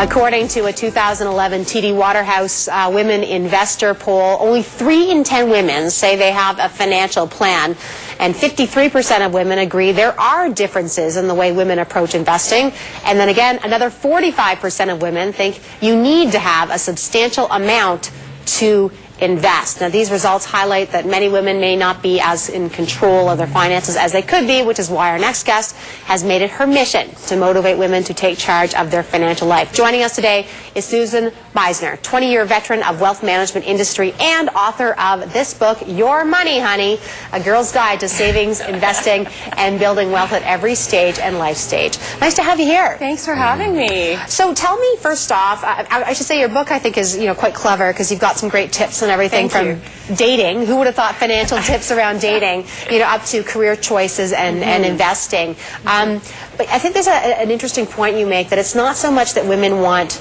According to a 2011 TD Waterhouse Women Investor poll, only 3 in 10 women say they have a financial plan, and 53% of women agree there are differences in the way women approach investing. And then again, another 45% of women think you need to have a substantial amount to invest. Now, these results highlight that many women may not be as in control of their finances as they could be, which is why our next guest has made it her mission to motivate women to take charge of their financial life. Joining us today is Susan Meisner, 20-year veteran of wealth management industry and author of this book, Your Money, Honey, A Girl's Guide to Savings, Investing, and Building Wealth at Every Stage and Life Stage. Nice to have you here. Thanks for having me. So tell me, first off, I should say your book, I think, is quite clever because you've got some great tips and everything. From dating, who would have thought financial tips around dating, up to career choices and investing. But I think there's an interesting point you make, that it's not so much that women want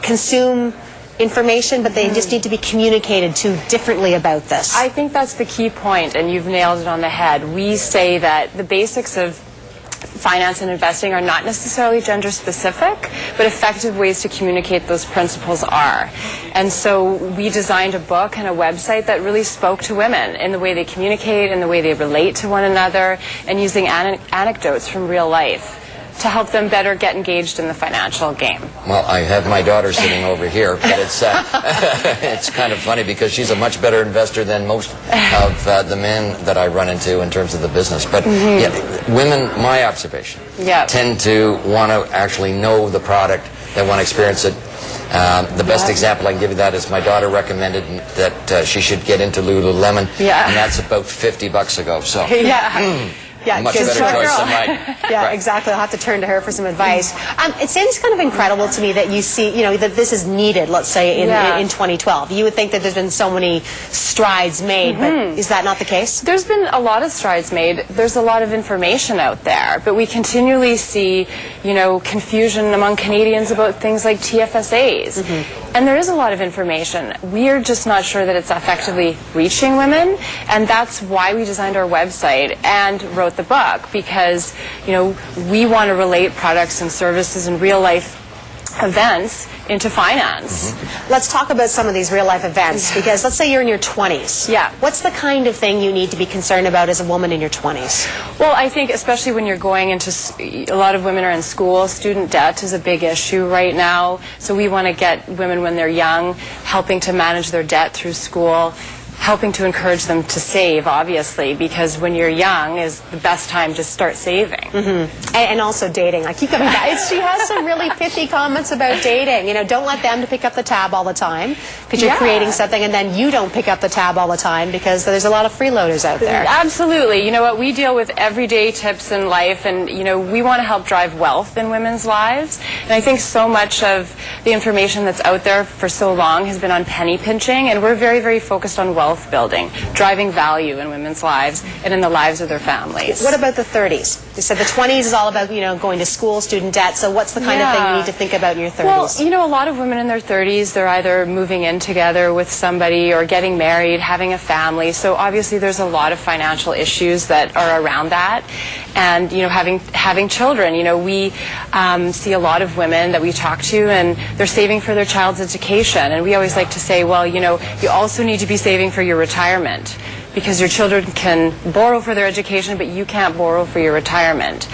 consume information, but they just need to be communicated to differently about this. I think that's the key point, and you've nailed it on the head. We say that the basics of finance and investing are not necessarily gender specific, but effective ways to communicate those principles are. And so we designed a book and a website that really spoke to women in the way they communicate, in the way they relate to one another, and using anecdotes from real life to help them better get engaged in the financial game. Well, I have my daughter sitting over here, but it's it's kind of funny because she's a much better investor than most of the men that I run into in terms of the business. But yeah, women, my observation, tend to want to actually know the product. They want to experience it. The best example I can give you that is my daughter recommended that she should get into Lululemon, and that's about $50 ago. So. Yeah, much better choice than mine. Yeah, exactly. I'll have to turn to her for some advice. It seems kind of incredible to me that you see, that this is needed, let's say, in 2012. You would think that there's been so many strides made, but is that not the case? There's been a lot of strides made. There's a lot of information out there, but we continually see, confusion among Canadians about things like TFSAs. And there is a lot of information. We're just not sure that it's effectively reaching women, and that's why we designed our website and wrote the book, because we want to relate products and services and real life events into finance. Let's talk about some of these real life events, because let's say you're in your 20s. What's the kind of thing you need to be concerned about as a woman in your 20s? Well, I think especially when you're going into, a lot of women are in school, student debt is a big issue right now. So we want to get women when they're young, helping to manage their debt through school, helping to encourage them to save, obviously, because when you're young is the best time to start saving. And also dating. I keep coming back. She has some really pithy comments about dating. Don't let them to pick up the tab all the time, because you're creating something, and then you don't pick up the tab all the time because there's a lot of freeloaders out there. Absolutely. You know what? We deal with everyday tips in life, and we want to help drive wealth in women's lives. And I think so much of the information that's out there for so long has been on penny pinching, and we're very, very focused on wealth building, driving value in women's lives and in the lives of their families. What about the 30s? You said the 20s is all about, going to school, student debt. So what's the kind of thing you need to think about in your 30s? Well, a lot of women in their 30s, they're either moving in together with somebody or getting married, having a family. So obviously there's a lot of financial issues that are around that. And, having children. We see a lot of women that we talk to, and they're saving for their child's education. And we always like to say, well, you also need to be saving for your retirement, because your children can borrow for their education, but you can't borrow for your retirement.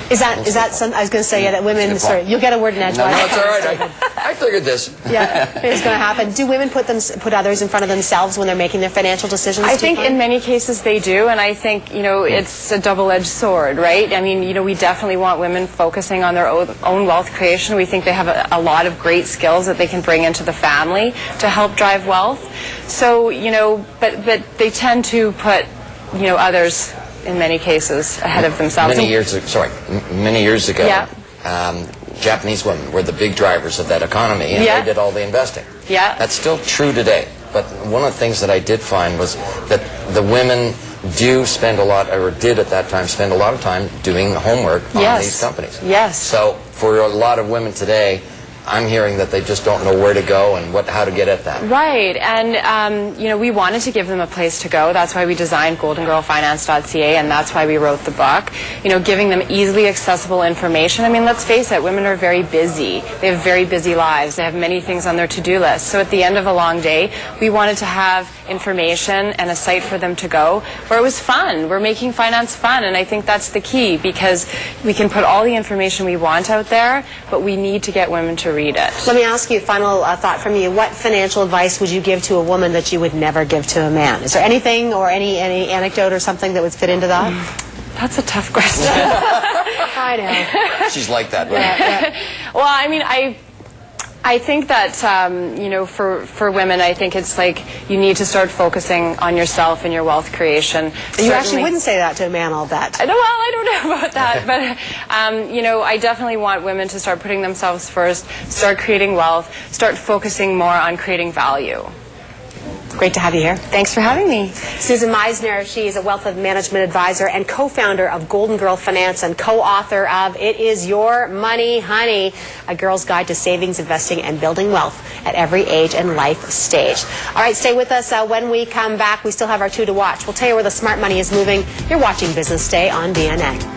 Is that some? I was going to say that women. Sorry, you'll get a word in edgewise. No, it's all right. I figured this. It's going to happen. Do women put others in front of themselves when they're making their financial decisions? I think in many cases they do, and I think it's a double-edged sword, right? I mean, we definitely want women focusing on their own wealth creation. We think they have a lot of great skills that they can bring into the family to help drive wealth. So but they tend to put others, in many cases, ahead of themselves. Many years ago, Japanese women were the big drivers of that economy, and they did all the investing. That's still true today. But one of the things that I did find was that the women do spend a lot, or did at that time spend a lot of time doing homework on these companies. So for a lot of women today, I'm hearing that they just don't know where to go and how to get at that. Right, and you know, we wanted to give them a place to go. That's why we designed goldengirlfinance.ca, and that's why we wrote the book. You know, giving them easily accessible information. I mean, let's face it, women are very busy. They have very busy lives. They have many things on their to-do list. So at the end of a long day, we wanted to have information and a site for them to go where it was fun. We're making finance fun, and I think that's the key, because we can put all the information we want out there, but we need to get women to read it. Let me ask you a final thought from you. What financial advice would you give to a woman that you would never give to a man? Is there anything or any anecdote or something that would fit into that? That's a tough question. I know. She's like that, right? Yeah. Well, I mean, I think that, you know, for women, I think it's like you need to start focusing on yourself and your wealth creation. You actually wouldn't say that to a man, I'll bet. Well, I don't know about that, but, you know, I definitely want women to start putting themselves first, start creating wealth, start focusing more on creating value. Great to have you here. Thanks for having me. Susan Meisner, she is a wealth of management advisor and co-founder of Golden Girl Finance and co-author of It Is Your Money, Honey, a girl's guide to savings, investing, and building wealth at every age and life stage. All right, stay with us. When we come back, we still have our 2 to watch. We'll tell you where the smart money is moving. You're watching Business Day on BNN.